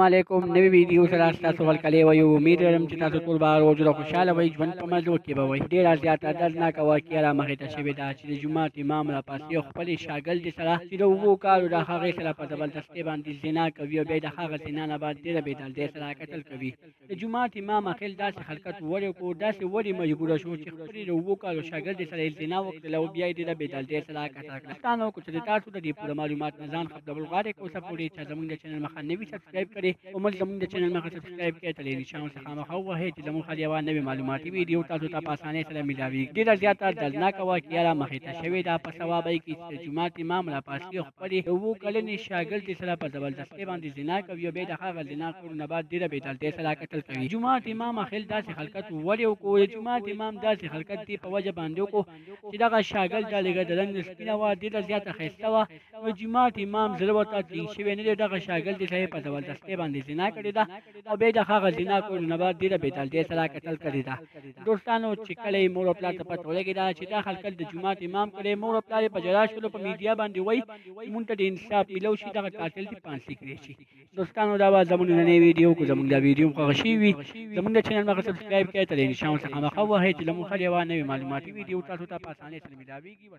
علیکم. نوې ویډیو سره ستاسو ورکلی وی. امید لرم چې تاسو ټول به روغ او خوشحاله وئ، ژوند په مزو کې به وئ. ډېره زیاته دردناکه واقعه رامخې ته شوې ده چې د جومات امام راپاڅي او خپلې شاګردې سره چې د 7 کالو د هغې سره په زبردستۍ باندې زنا کوي او بیا د هغه زنا نه بعد ډېره بېدردۍ سره قتل کوي. د جومات امام اخر داسې حرکت ولې وکړو، داسې ولې مجبوره شو چې خپلې د 7 کالو شاګردې سره یې زنا وکړله او بیا یې ډېره بېدردۍ سره قتل کړه. پوښتنه وکړو چې د تاسو د دې پوره معلومات نه ځان خبرول غواړئ که اوسه پورې چې زموږ د چینل مخه نه وي سبسکرایب کړئ او موږ زموږ د چینل مخه سبسکرایب کړئ، تر نشان څخه مخه ووهئ چې زموږ هر یوه نوې معلوماتي ویډیو تاسو ته په اسانۍ سره میلاویږي. ډېره زیاته دردناکه واقعه رامخې ته شوې ده په ثوابۍ کې چې د جومات امام راپاڅي او خپلې د 7 کلنې شاګردې سره په زبردستۍ باندې زنا کوي او بیا د هغه زنا کولو نه بعد ډېره بېدردۍ سره قتل کوي. جومات امام اخر داسې حرکت ولې وکړو؟ د جومات امام داسې حرکت دې په وجه باندې وکړو چې دغه شاګرده لږه د رنګ سپینه وه، ډېره زیاته ښایسته وه. نو جومات امام زړه ورته ټینګ شوی نه دی، دغه شاګردې سره یې په زبردستۍ باندې زنا کړې ده او بیا د هغه زنا کولو نه بعد ډېره بېدردۍ سره قتل کړې ده. دوستانو چې کله یې مور او پلار ته پته ولګېده چې دا حرکت د جومات امام کړی، مور او پلار یې په ژړا شولو، په میډیا باندې وایي مونږ ته د انصاف میلو شي، دغه قاتل دې پانسي کړی شي. دوستانو دا به زموږ نننۍ ویډیو که زموږ دا ویډیو خوښه شوې وي زموږ د چینل مخه سبسکرایب کړئ، تر نشان څخه مخه ووهئ چې زموږ هر یوه نوې معلوماتي ویډیو تاسو ته په اسانۍ سره میلاویږي.